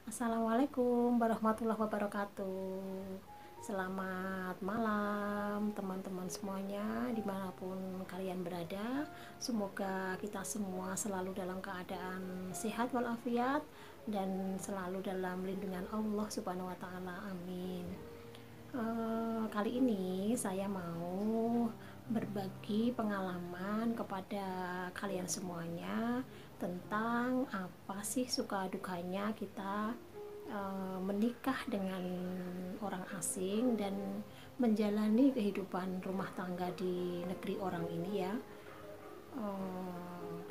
Assalamualaikum warahmatullahi wabarakatuh. Selamat malam teman-teman semuanya dimanapun kalian berada. Semoga kita semua selalu dalam keadaan sehat walafiat dan selalu dalam lindungan Allah Subhanahu wa Ta'ala. Amin. Kali ini saya mau berbagi pengalaman kepada kalian semuanya tentang apa sih suka dukanya kita menikah dengan orang asing dan menjalani kehidupan rumah tangga di negeri orang ini ya.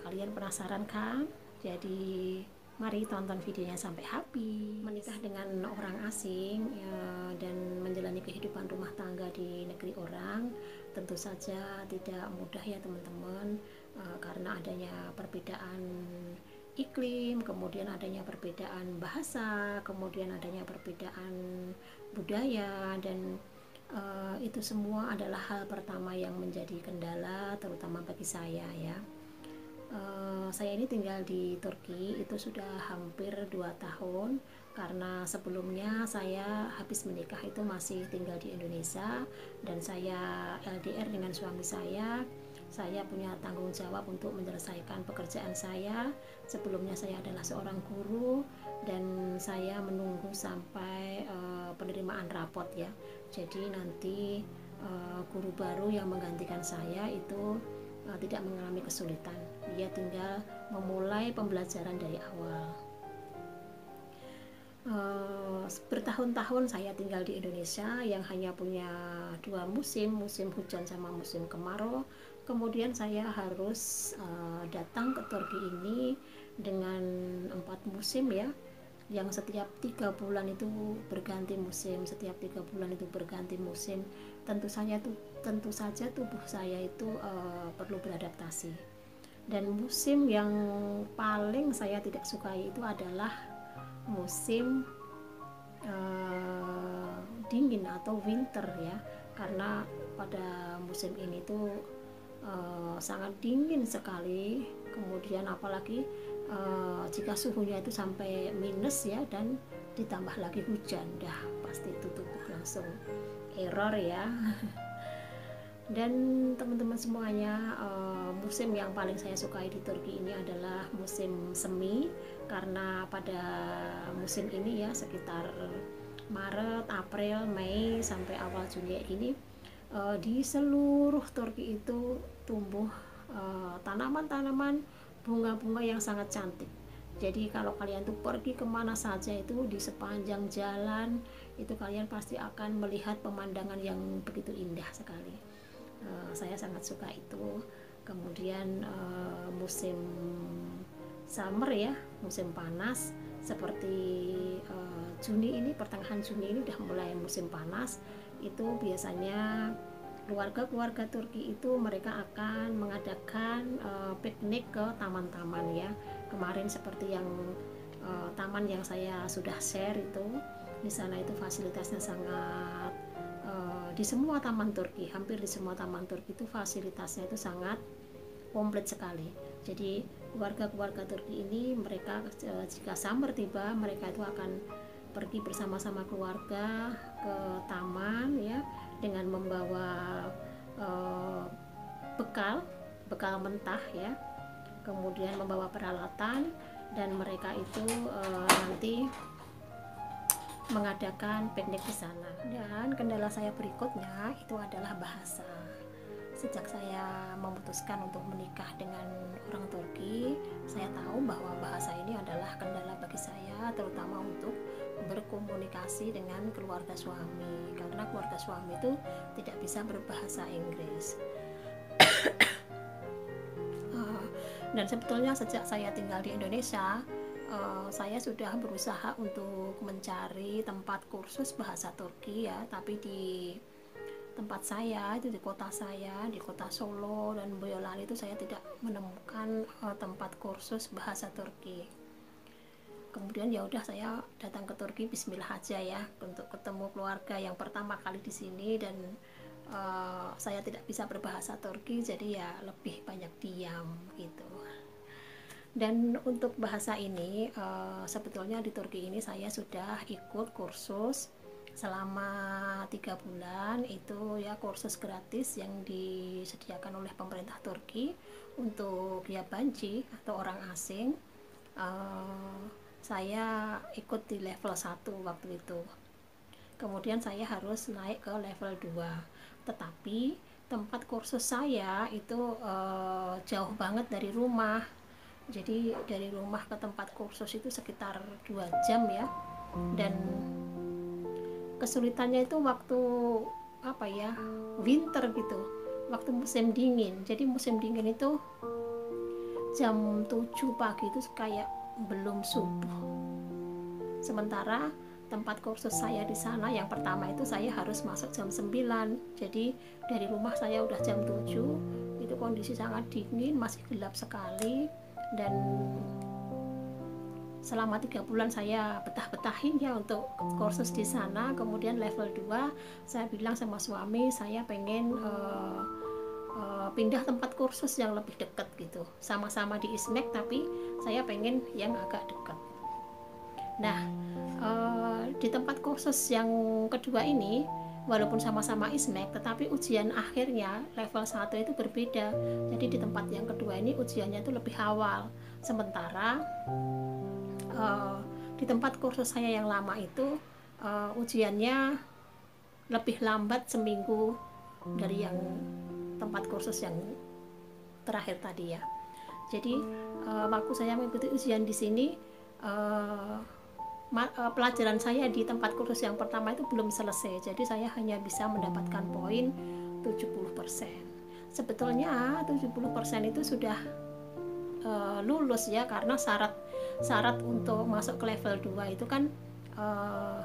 Kalian penasaran kan? Jadi mari tonton videonya sampai habis. Menikah dengan orang asing ya, dan menjalani kehidupan rumah tangga di negeri orang tentu saja tidak mudah ya teman-teman, karena adanya perbedaan iklim, kemudian adanya perbedaan bahasa, kemudian adanya perbedaan budaya, dan itu semua adalah hal pertama yang menjadi kendala terutama bagi saya ya. Saya ini tinggal di Turki itu sudah hampir 2 tahun, karena sebelumnya saya habis menikah itu masih tinggal di Indonesia dan saya LDR dengan suami saya. Saya punya tanggung jawab untuk menyelesaikan pekerjaan saya. Sebelumnya saya adalah seorang guru dan saya menunggu sampai penerimaan rapot ya. Jadi nanti guru baru yang menggantikan saya itu tidak mengalami kesulitan. Dia tinggal memulai pembelajaran dari awal. Bertahun-tahun saya tinggal di Indonesia yang hanya punya 2 musim, musim hujan sama musim kemarau. Kemudian saya harus datang ke Turki ini dengan 4 musim ya, yang setiap 3 bulan itu berganti musim, setiap 3 bulan itu berganti musim. Tentu saja tubuh saya itu perlu beradaptasi. Dan musim yang paling saya tidak sukai itu adalah musim dingin atau winter ya, karena pada musim ini tuh sangat dingin sekali, kemudian apalagi jika suhunya itu sampai minus ya, dan ditambah lagi hujan, dah pasti itu tubuh langsung error ya. Dan teman-teman semuanya, musim yang paling saya sukai di Turki ini adalah musim semi, karena pada musim ini ya sekitar Maret, April, Mei sampai awal Juni ini di seluruh Turki itu tumbuh tanaman-tanaman, bunga-bunga yang sangat cantik. Jadi kalau kalian tuh pergi kemana saja itu di sepanjang jalan itu kalian pasti akan melihat pemandangan yang begitu indah sekali. Saya sangat suka itu. Kemudian musim summer ya, musim panas seperti Juni ini, pertengahan Juni ini udah mulai musim panas. Itu biasanya keluarga-keluarga Turki itu mereka akan mengadakan piknik ke taman-taman ya. Kemarin seperti yang taman yang saya sudah share itu, di sana itu fasilitasnya sangat di semua taman Turki, hampir di semua taman Turki itu fasilitasnya itu sangat komplit sekali. Jadi keluarga-keluarga Turki ini mereka jika summer tiba mereka itu akan pergi bersama-sama keluarga ke taman ya, dengan membawa bekal mentah ya, kemudian membawa peralatan, dan mereka itu nanti mengadakan piknik di sana. Dan kendala saya berikutnya itu adalah bahasa. Sejak saya memutuskan untuk menikah dengan orang Turki, saya tahu bahwa bahasa ini adalah kendala bagi saya, terutama untuk berkomunikasi dengan keluarga suami, karena keluarga suami itu tidak bisa berbahasa Inggris. Dan sebetulnya sejak saya tinggal di Indonesia, saya sudah berusaha untuk mencari tempat kursus bahasa Turki ya, tapi di tempat saya itu, di kota saya, di kota Solo dan Boyolali itu saya tidak menemukan tempat kursus bahasa Turki. Kemudian ya udah saya datang ke Turki bismillah aja ya, untuk ketemu keluarga yang pertama kali di sini, dan saya tidak bisa berbahasa Turki jadi ya lebih banyak diam gitu. Dan untuk bahasa ini sebetulnya di Turki ini saya sudah ikut kursus selama 3 bulan. Itu ya kursus gratis yang disediakan oleh pemerintah Turki untuk yabancı atau orang asing. Saya ikut di level 1 waktu itu, kemudian saya harus naik ke level 2, tetapi tempat kursus saya itu jauh banget dari rumah. Jadi dari rumah ke tempat kursus itu sekitar 2 jam ya. Dan kesulitannya itu waktu apa ya, winter gitu, waktu musim dingin. Jadi musim dingin itu jam 7 pagi itu kayak belum subuh. Sementara tempat kursus saya di sana yang pertama itu saya harus masuk jam 9. Jadi dari rumah saya udah jam 7, itu kondisi sangat dingin, masih gelap sekali. Dan selama 3 bulan saya betah-betahin ya untuk kursus di sana. Kemudian level 2 saya bilang sama suami, saya pengen pindah tempat kursus yang lebih dekat gitu, sama-sama di ISMEK tapi saya pengen yang agak dekat. Nah di tempat kursus yang kedua ini walaupun sama-sama ISMEK, tetapi ujian akhirnya level 1 itu berbeda. Jadi di tempat yang kedua ini ujiannya itu lebih awal, sementara di tempat kursus saya yang lama itu ujiannya lebih lambat seminggu dari yang tempat kursus yang terakhir tadi ya. Jadi waktu saya mengikuti ujian di sini, pelajaran saya di tempat kursus yang pertama itu belum selesai, jadi saya hanya bisa mendapatkan poin 70%. Sebetulnya 70% itu sudah lulus ya, karena syarat untuk masuk ke level 2 itu kan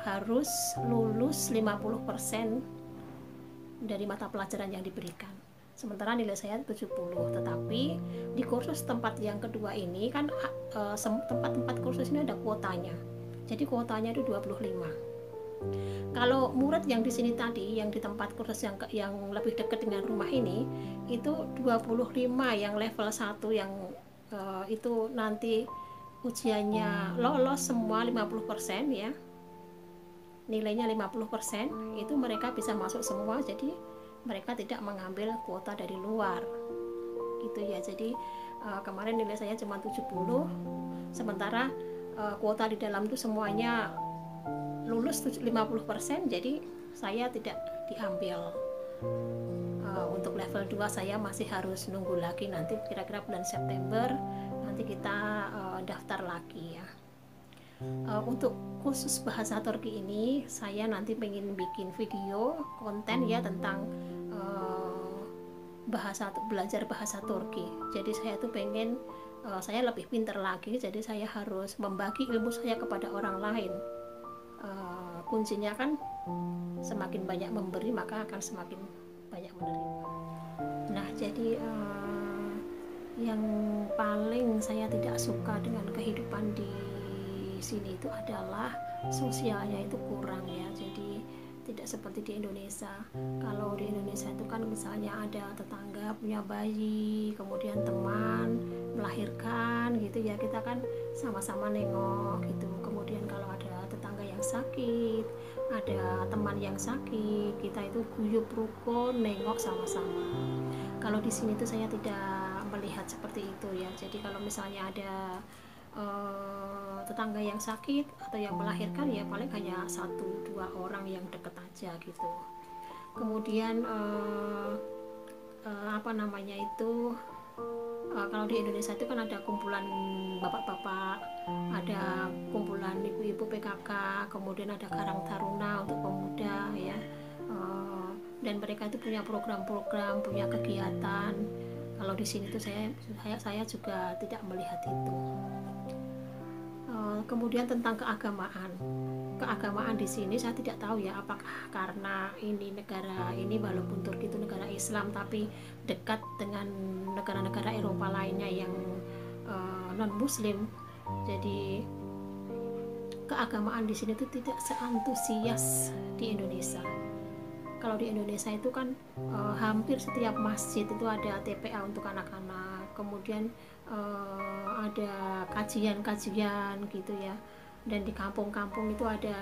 harus lulus 50% dari mata pelajaran yang diberikan. Sementara nilai saya 70, tetapi di kursus tempat yang kedua ini kan tempat-tempat kursus ini ada kuotanya. Jadi kuotanya itu 25. Kalau murid yang di sini tadi, yang di tempat kursus yang lebih dekat dengan rumah ini, itu 25 yang level 1 yang itu nanti ujiannya lolos semua 50% ya. Nilainya 50%, itu mereka bisa masuk semua, jadi mereka tidak mengambil kuota dari luar gitu ya. Jadi kemarin nilai saya cuma 70, sementara kuota di dalam itu semuanya lulus 50%, jadi saya tidak diambil. Untuk level 2 saya masih harus nunggu lagi, nanti kira-kira bulan September nanti kita daftar lagi ya. Untuk khusus bahasa Turki ini saya nanti pengen bikin video konten ya tentang belajar bahasa Turki. Jadi saya tuh pengen saya lebih pintar lagi, jadi saya harus membagi ilmu saya kepada orang lain. Kuncinya kan semakin banyak memberi maka akan semakin banyak menerima. Nah jadi yang paling saya tidak suka dengan kehidupan di sini itu adalah sosialnya itu kurang ya. Jadi tidak seperti di Indonesia. Kalau di Indonesia itu kan misalnya ada tetangga punya bayi, kemudian teman melahirkan gitu ya, kita kan sama-sama nengok gitu. Kemudian kalau ada tetangga yang sakit, ada teman yang sakit, kita itu guyup rukun nengok sama-sama. Kalau di sini tuh saya tidak melihat seperti itu ya. Jadi kalau misalnya ada tetangga yang sakit atau yang melahirkan ya paling hanya 1-2 orang yang deket aja gitu. Kemudian apa namanya itu, kalau di Indonesia itu kan ada kumpulan bapak-bapak, ada kumpulan ibu-ibu PKK, kemudian ada Karang Taruna untuk pemuda ya, dan mereka itu punya program-program, punya kegiatan. Kalau di sini tuh saya juga tidak melihat itu. Kemudian tentang keagamaan di sini saya tidak tahu ya, apakah karena ini negara ini walaupun Turki itu negara Islam tapi dekat dengan negara-negara Eropa lainnya yang non Muslim, jadi keagamaan di sini itu tidak seantusias di Indonesia. Kalau di Indonesia itu kan hampir setiap masjid itu ada TPA untuk anak-anak, kemudian ada kajian-kajian gitu ya. Dan di kampung-kampung itu ada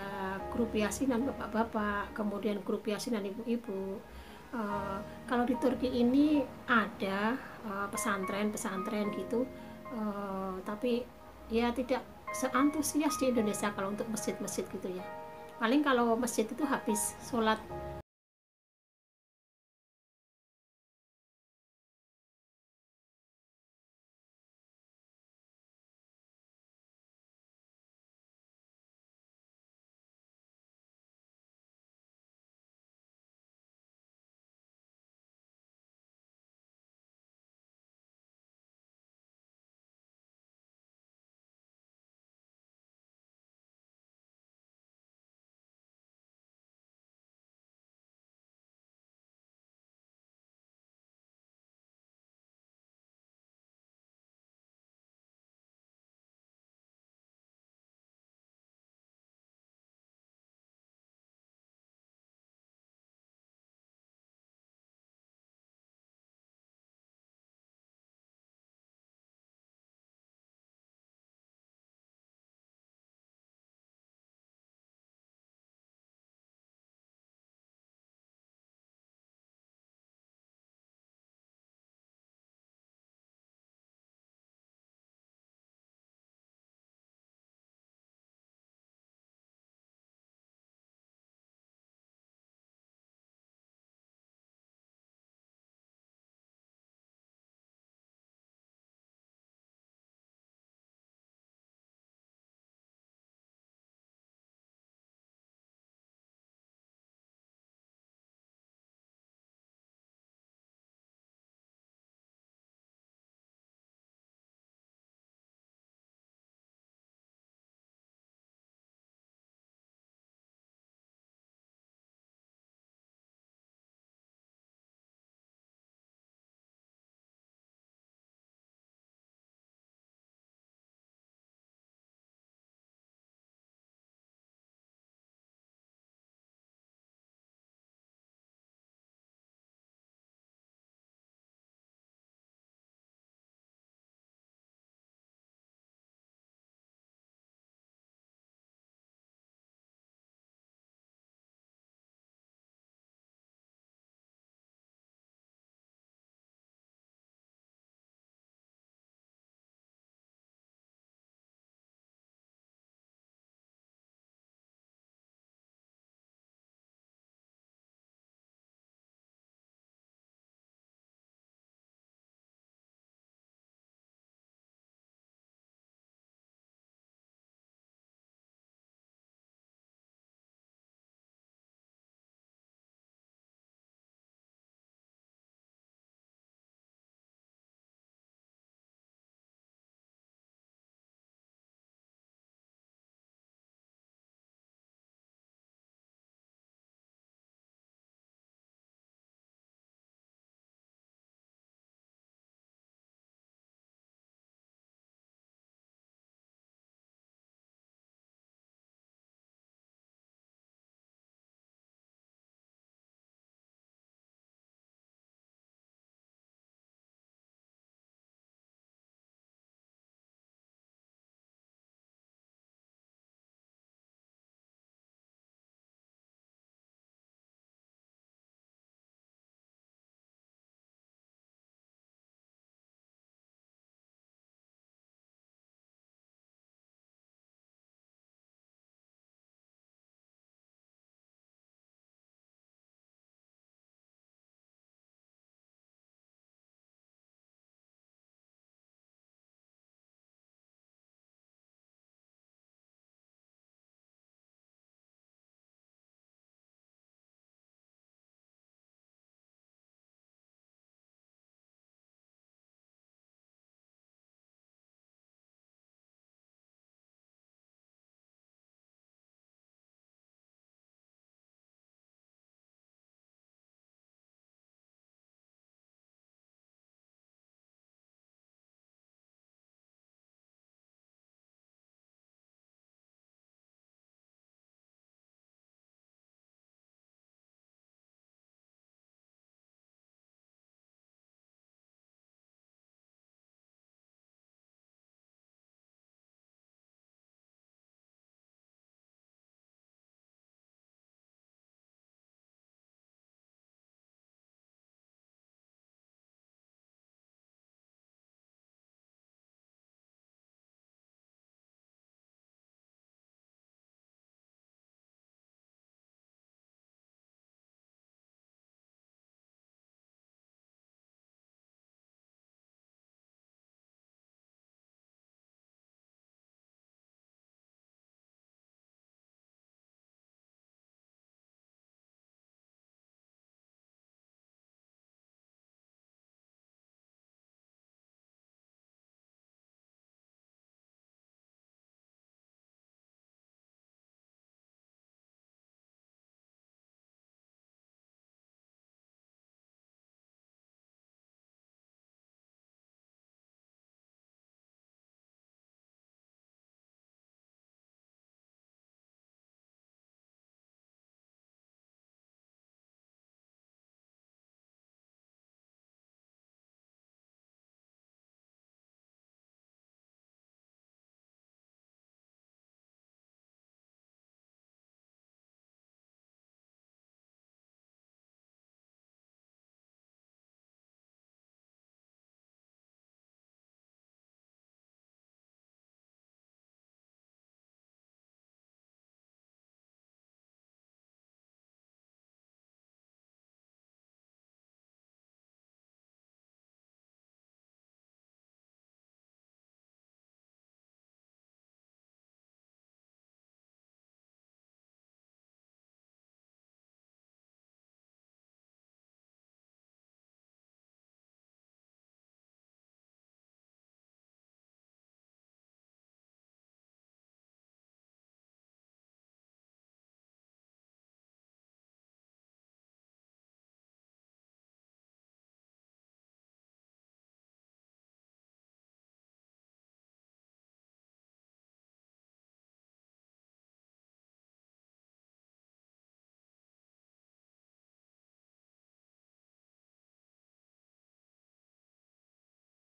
grup yasinan bapak-bapak, kemudian grup yasinan ibu-ibu. Kalau di Turki ini ada pesantren-pesantren gitu, tapi ya tidak seantusias di Indonesia kalau untuk masjid-masjid gitu ya. Paling kalau masjid itu habis sholat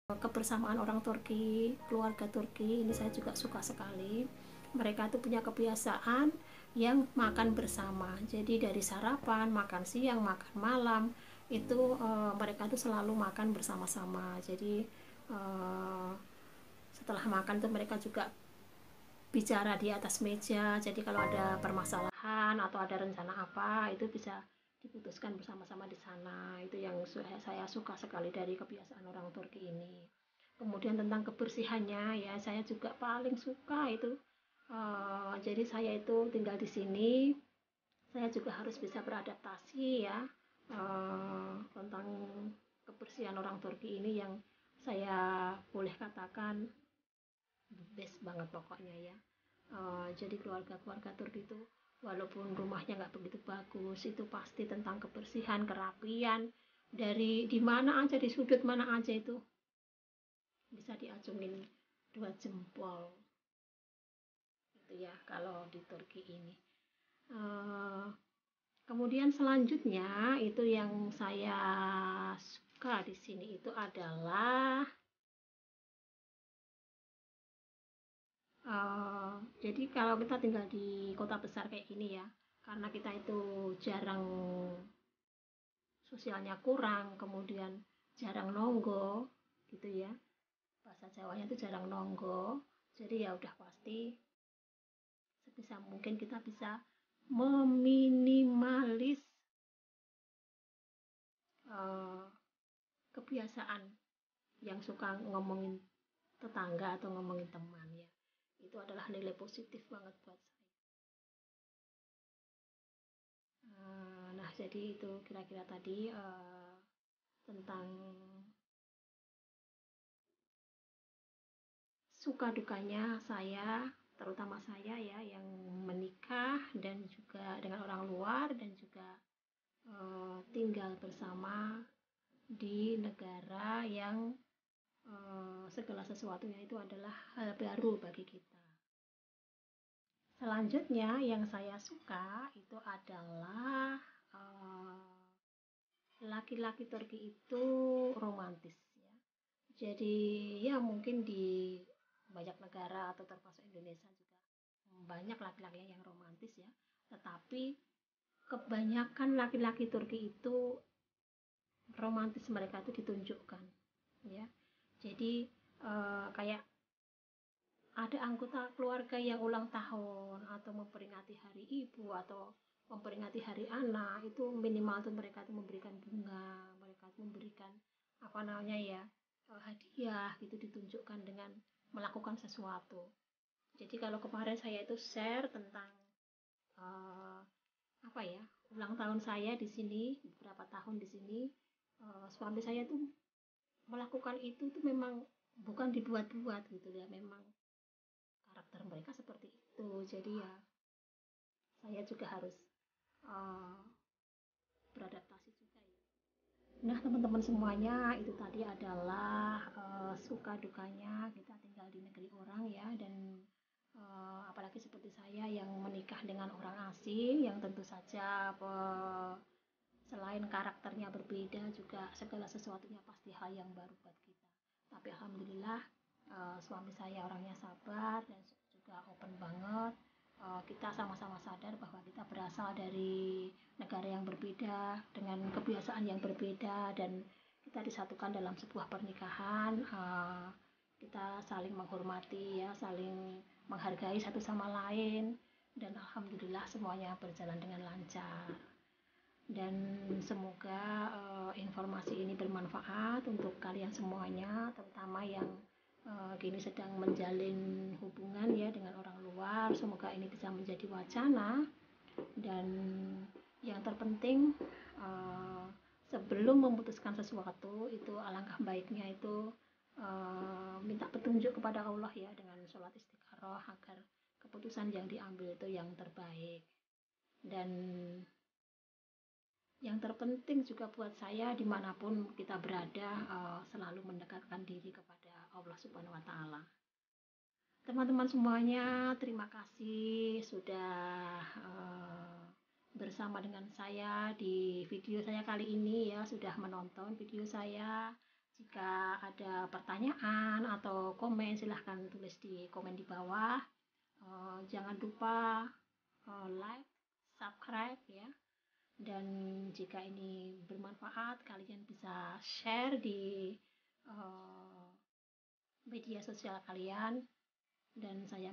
kebersamaan orang Turki, keluarga Turki ini saya juga suka sekali. Mereka itu punya kebiasaan yang makan bersama. Jadi dari sarapan, makan siang, makan malam itu mereka itu selalu makan bersama-sama. Jadi setelah makan tuh mereka juga bicara di atas meja. Jadi kalau ada permasalahan atau ada rencana apa itu bisa diputuskan bersama-sama di sana. Itu yang saya suka sekali dari kebiasaan orang Turki ini. Kemudian tentang kebersihannya ya saya juga paling suka itu. Jadi saya itu tinggal di sini, saya juga harus bisa beradaptasi ya tentang kebersihan orang Turki ini yang saya boleh katakan best banget pokoknya ya. Jadi keluarga-keluarga Turki itu walaupun rumahnya nggak begitu bagus itu pasti tentang kebersihan, kerapian, dari di mana aja, di sudut mana aja itu bisa diacungin 2 jempol gitu ya kalau di Turki ini. Kemudian selanjutnya itu yang saya suka di sini itu adalah jadi kalau kita tinggal di kota besar kayak gini ya, karena kita itu jarang, sosialnya kurang, kemudian jarang nonggo gitu ya, bahasa Jawanya itu jarang nonggo. Jadi ya udah pasti sebisa mungkin kita bisa meminimalis kebiasaan yang suka ngomongin tetangga atau ngomongin teman ya. Itu adalah nilai positif banget buat saya. Nah jadi itu kira-kira tadi tentang suka dukanya saya, terutama saya ya yang menikah dan juga dengan orang luar dan juga tinggal bersama di negara yang segala sesuatunya itu adalah hal baru bagi kita. Selanjutnya yang saya suka itu adalah laki-laki Turki itu romantis ya. Jadi ya mungkin di banyak negara atau termasuk Indonesia juga banyak laki-laki yang romantis ya. Tetapi kebanyakan laki-laki Turki itu romantis mereka itu ditunjukkan ya. Jadi kayak ada anggota keluarga yang ulang tahun atau memperingati hari ibu atau memperingati hari anak itu minimal tuh mereka tuh memberikan bunga, mereka tuh memberikan apa namanya ya hadiah gitu, ditunjukkan dengan melakukan sesuatu. Jadi kalau kemarin saya itu share tentang uh, apa ya ulang tahun saya di sini beberapa tahun di sini, suami saya tuh melakukan itu tuh memang bukan dibuat-buat gitu ya, memang karakter mereka seperti itu. Jadi ya saya juga harus uh, beradaptasi juga ya. Nah teman-teman semuanya itu tadi adalah suka dukanya kita tinggal di negeri orang ya, dan apalagi seperti saya yang menikah dengan orang asing yang tentu saja selain karakternya berbeda juga segala sesuatunya pasti hal yang baru buat kita. Tapi alhamdulillah suami saya orangnya sabar dan juga open banget. Kita sama-sama sadar bahwa kita berasal dari negara yang berbeda dengan kebiasaan yang berbeda dan kita disatukan dalam sebuah pernikahan. Kita saling menghormati ya, saling menghargai satu sama lain, dan alhamdulillah semuanya berjalan dengan lancar. Dan semoga informasi ini bermanfaat untuk kalian semuanya, terutama yang kini sedang menjalin hubungan ya dengan orang luar. Semoga ini bisa menjadi wacana, dan yang terpenting sebelum memutuskan sesuatu itu alangkah baiknya itu minta petunjuk kepada Allah ya, dengan sholat istikharah agar keputusan yang diambil itu yang terbaik. Dan yang terpenting juga buat saya dimanapun kita berada selalu mendekatkan diri kepada Allah Subhanahu Wa Taala. Teman-teman semuanya, terima kasih sudah bersama dengan saya di video saya kali ini ya, sudah menonton video saya. Jika ada pertanyaan atau komen, silahkan tulis di komen di bawah. Jangan lupa like, subscribe ya. Dan jika ini bermanfaat, kalian bisa share di media sosial kalian. Dan saya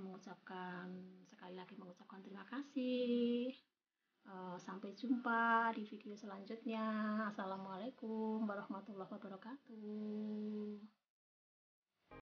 sekali lagi mengucapkan terima kasih. Sampai jumpa di video selanjutnya. Assalamualaikum warahmatullahi wabarakatuh.